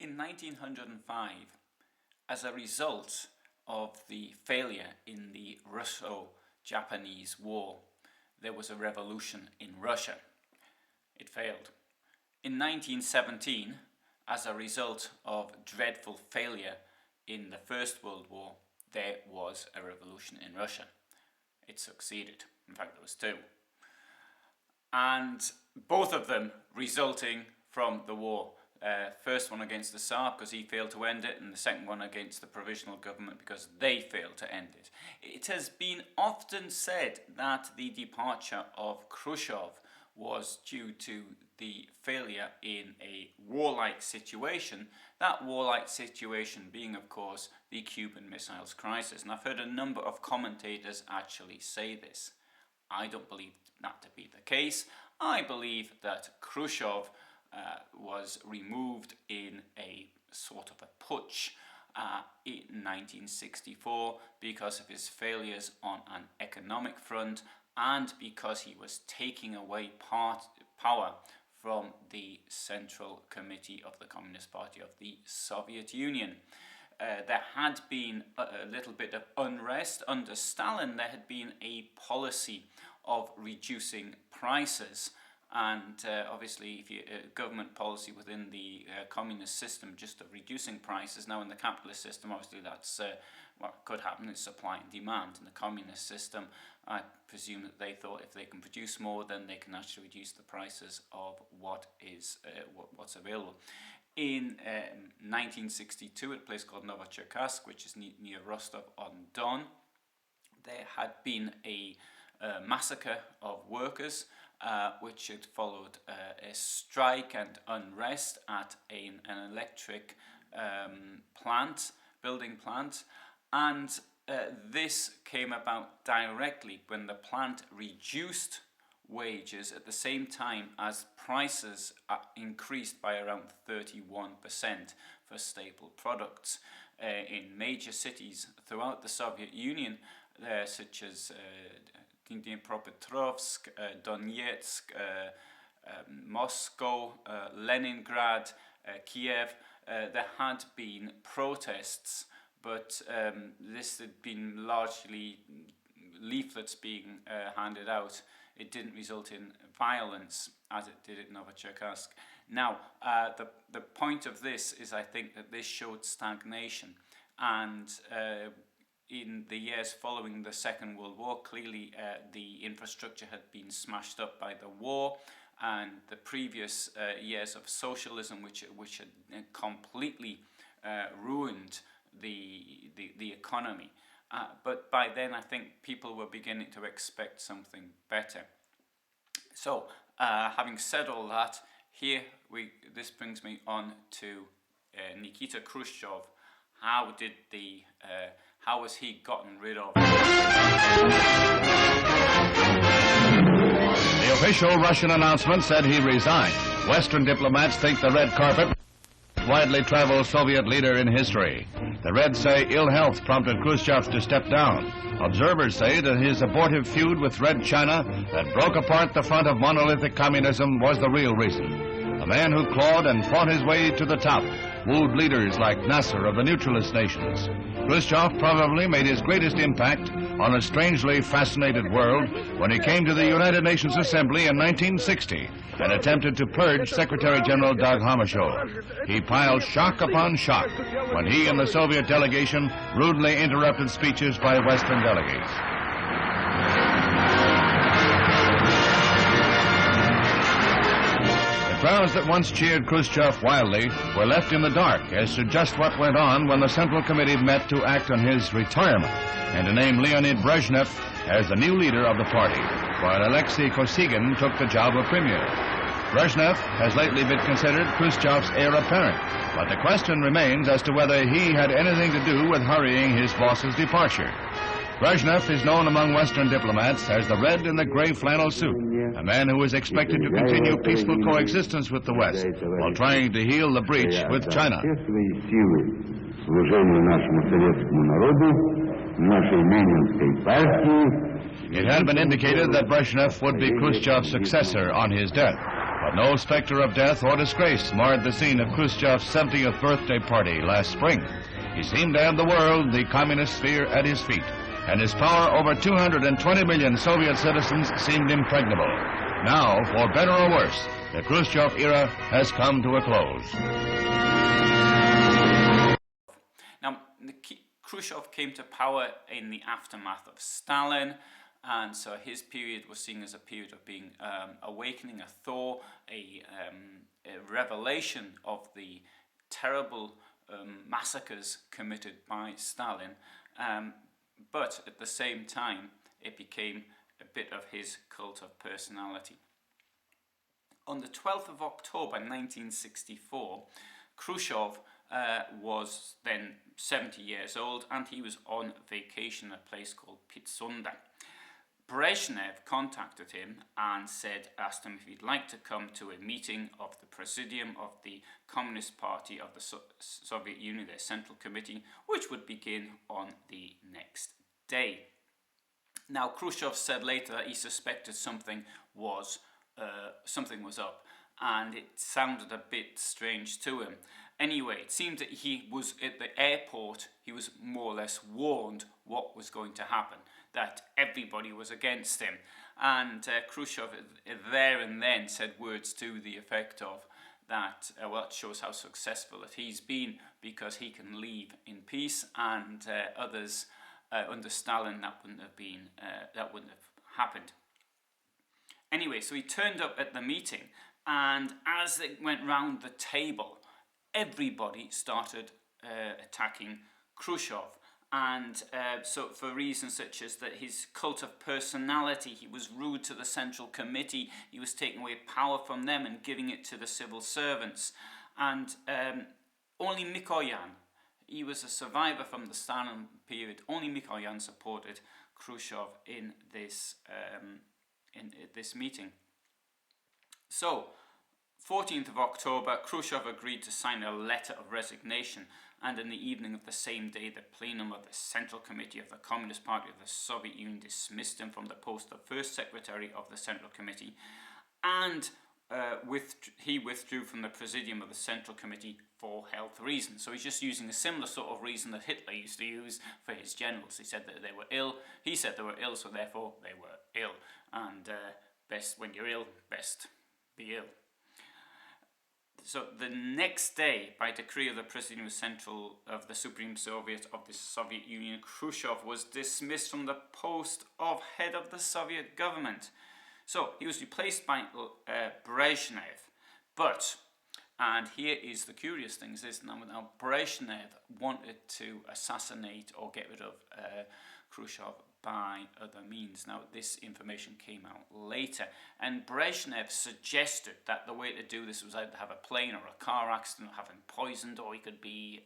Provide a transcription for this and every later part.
In 1905, as a result of the failure in the Russo-Japanese War, there was a revolution in Russia. It failed. In 1917, as a result of dreadful failure in the First World War, there was a revolution in Russia. It succeeded. In fact, there was two. And both of them resulting from the war. First one against the Tsar because he failed to end it, and the second one against the provisional government because they failed to end it. It has been often said that the departure of Khrushchev was due to the failure in a warlike situation, that warlike situation being, of course, the Cuban Missiles Crisis. And I've heard a number of commentators actually say this. I don't believe that to be the case. I believe that Khrushchev was removed in a sort of a putsch in 1964 because of his failures on an economic front and because he was taking away power from the Central Committee of the Communist Party of the Soviet Union. There had been a little bit of unrest under Stalin. There had been a policy of reducing prices. And obviously, if you government policy within the communist system just of reducing prices. Now in the capitalist system, obviously that's what could happen is supply and demand. In the communist system, I presume that they thought if they can produce more, then they can actually reduce the prices of what is what's available. In 1962, at a place called Novocherkassk, which is near Rostov-on-Don, there had been a massacre of workers, which had followed a strike and unrest at an electric building plant, and this came about directly when the plant reduced wages at the same time as prices increased by around 31% for staple products in major cities throughout the Soviet Union, such as Dnipropetrovsk, Donetsk, Moscow, Leningrad, Kiev. There had been protests, but this had been largely leaflets being handed out. It didn't result in violence as it did at Novocherkassk. Now, the point of this is, I think, that this showed stagnation, and in the years following the Second World War, clearly the infrastructure had been smashed up by the war, and the previous years of socialism, which had completely ruined the economy. But by then, I think people were beginning to expect something better. So, having said all that, this brings me on to Nikita Khrushchev. How was he gotten rid of? The official Russian announcement said he resigned. Western diplomats think the red carpet, widely traveled Soviet leader in history. The Reds say ill health prompted Khrushchev to step down. Observers say that his abortive feud with Red China that broke apart the front of monolithic communism was the real reason. A man who clawed and fought his way to the top, wooed leaders like Nasser of the neutralist nations. Khrushchev probably made his greatest impact on a strangely fascinated world when he came to the United Nations Assembly in 1960 and attempted to purge Secretary General Dag Hammarskjöld. He piled shock upon shock when he and the Soviet delegation rudely interrupted speeches by Western delegates. The crowds that once cheered Khrushchev wildly were left in the dark as to just what went on when the Central Committee met to act on his retirement and to name Leonid Brezhnev as the new leader of the party, while Alexei Kosygin took the job of premier. Brezhnev has lately been considered Khrushchev's heir apparent, but the question remains as to whether he had anything to do with hurrying his boss's departure. Brezhnev is known among Western diplomats as the red in the gray flannel suit, a man who is expected to continue peaceful coexistence with the West while trying to heal the breach with China. It had been indicated that Brezhnev would be Khrushchev's successor on his death, But no specter of death or disgrace marred the scene of Khrushchev's 70th birthday party last spring. He seemed to have the world, the communist sphere, at his feet, and his power over 220 million Soviet citizens seemed impregnable. Now, for better or worse, the Khrushchev era has come to a close. Now, Khrushchev came to power in the aftermath of Stalin, and so his period was seen as a period of being awakening, a thaw, a revelation of the terrible massacres committed by Stalin, but at the same time it became a bit of his cult of personality. On the 12th of October 1964, Khrushchev was then 70 years old, and he was on vacation at a place called Pitsunda. Brezhnev contacted him and asked him if he'd like to come to a meeting of the Presidium of the Communist Party of the Soviet Union, their Central Committee, which would begin on the next day. Now, Khrushchev said later that he suspected something was up, and it sounded a bit strange to him. Anyway, it seemed that he was at the airport, he was more or less warned what was going to happen, that everybody was against him. And Khrushchev there and then said words to the effect of that, well, it shows how successful that he's been because he can leave in peace, and others under Stalin that wouldn't have happened. Anyway, so he turned up at the meeting, and as it went round the table, everybody started attacking Khrushchev. And so for reasons such as that his cult of personality, he was rude to the Central Committee, he was taking away power from them and giving it to the civil servants. And only Mikoyan, he was a survivor from the Stalin period, only Mikoyan supported Khrushchev in this meeting. So, 14th of October, Khrushchev agreed to sign a letter of resignation, and in the evening of the same day, the plenum of the Central Committee of the Communist Party of the Soviet Union dismissed him from the post of first secretary of the Central Committee, and he withdrew from the Presidium of the Central Committee for health reasons. So he's just using a similar sort of reason that Hitler used to use for his generals. He said that they were ill, he said they were ill, so therefore they were ill. And best, when you're ill, best be ill. So the next day, by decree of the Presidium of the Supreme Soviet of the Soviet Union, Khrushchev was dismissed from the post of head of the Soviet government. So he was replaced by Brezhnev. But, and here is the curious thing, is this, now Brezhnev wanted to assassinate or get rid of Khrushchev by other means. Now, this information came out later, and Brezhnev suggested that the way to do this was either to have a plane or a car accident, or have him poisoned, or he could be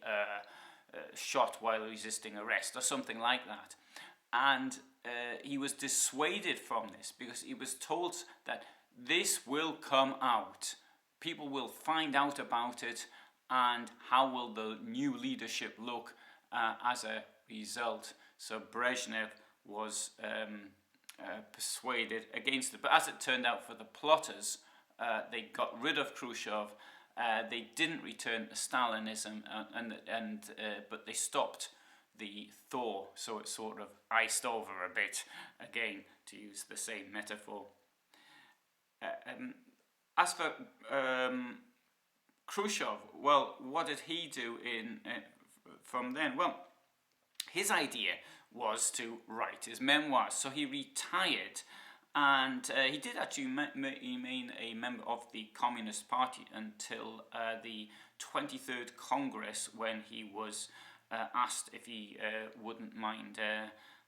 shot while resisting arrest, or something like that. And he was dissuaded from this because he was told that this will come out. People will find out about it, and how will the new leadership look as a result. So Brezhnev was persuaded against it. But as it turned out for the plotters, they got rid of Khrushchev. They didn't return to Stalinism, but they stopped the thaw, so it sort of iced over a bit, again, to use the same metaphor. As for Khrushchev, well, what did he do from then? Well, his idea was to write his memoirs. So he retired, and he did actually remain a member of the Communist Party until the 23rd Congress, when he was asked if he wouldn't mind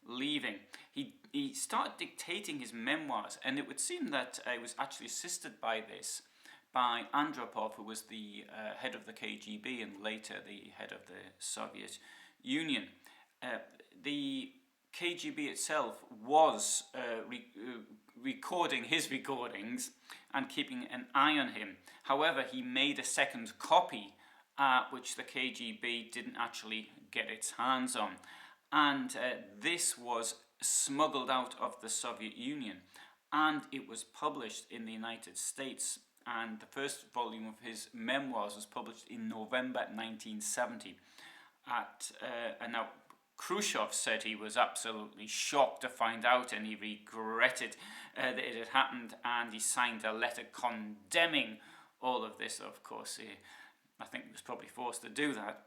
leaving. He started dictating his memoirs, and it would seem that he was actually assisted by Andropov, who was the head of the KGB and later the head of the Soviet Union. The KGB itself was recording his recordings and keeping an eye on him. However, he made a second copy, which the KGB didn't actually get its hands on. And this was smuggled out of the Soviet Union, and it was published in the United States and the first volume of his memoirs was published in November 1970. And now Khrushchev said he was absolutely shocked to find out, and he regretted that it had happened, and he signed a letter condemning all of this. Of course, I think he was probably forced to do that.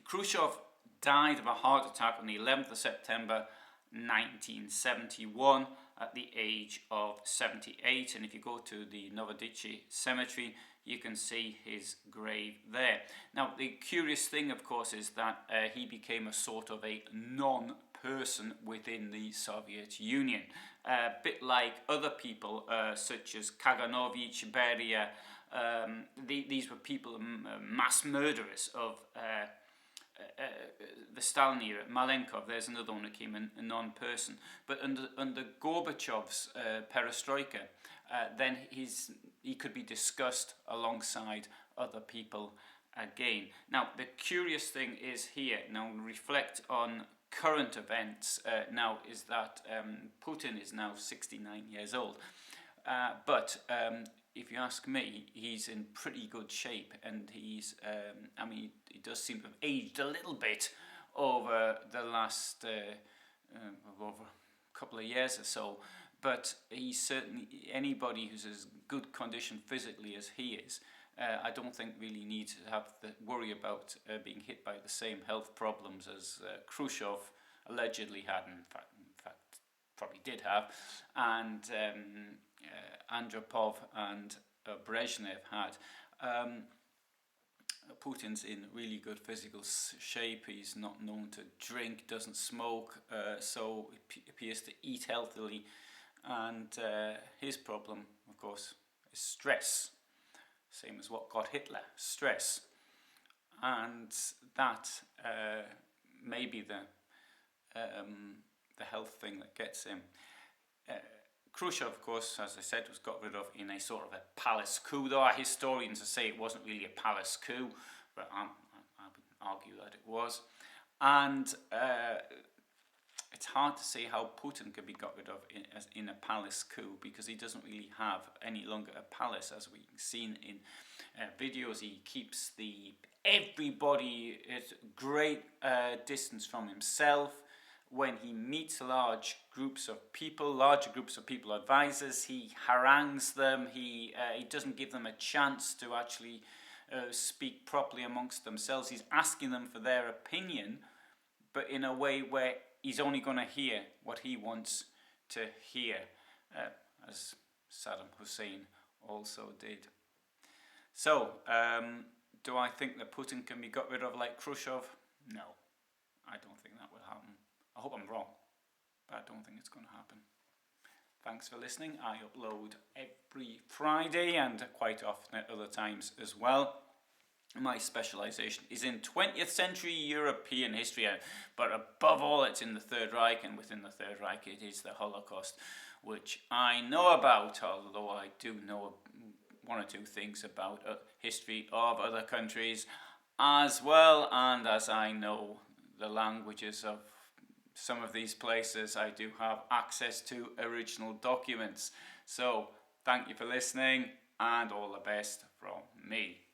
Khrushchev died of a heart attack on the 11th of September 1971 at the age of 78, and if you go to the Novodichi cemetery, you can see his grave there. Now, the curious thing, of course, is that he became a sort of a non-person within the Soviet Union, a bit like other people such as Kaganovich, Beria. These were people, mass murderers of the Stalin era. Malenkov, there's another one that became a non-person. But under Gorbachev's perestroika, then he could be discussed alongside other people again. Now, the curious thing is here, now reflect on current events now, is that Putin is now 69 years old. But if you ask me, he's in pretty good shape, and he's, I mean, he does seem to have aged a little bit over the last over a couple of years or so. But he's certainly, anybody who's as good condition physically as he is, I don't think really needs to have to worry about being hit by the same health problems as Khrushchev allegedly had, in fact probably did have, and Andropov and Brezhnev had. Putin's in really good physical shape. He's not known to drink, doesn't smoke, so he appears to eat healthily. And his problem, of course, is stress. Same as what got Hitler, stress. And that may be the health thing that gets him. Khrushchev, of course, as I said, was got rid of in a sort of a palace coup. There are historians that say it wasn't really a palace coup, but I would argue that it was. And it's hard to say how Putin could be got rid of in a palace coup, because he doesn't really have any longer a palace, as we've seen in videos. He keeps everybody at great distance from himself. When he meets larger groups of people, advisors, he harangues them. He doesn't give them a chance to actually speak properly amongst themselves. He's asking them for their opinion, but in a way where he's only going to hear what he wants to hear, as Saddam Hussein also did. So, do I think that Putin can be got rid of like Khrushchev? No, I don't think that will happen. I hope I'm wrong, but I don't think it's going to happen. Thanks for listening. I upload every Friday and quite often at other times as well. My specialisation is in 20th century European history, but above all it's in the Third Reich, and within the Third Reich it is the Holocaust, which I know about, although I do know one or two things about history of other countries as well, and as I know the languages of some of these places, I do have access to original documents. So thank you for listening, and all the best from me.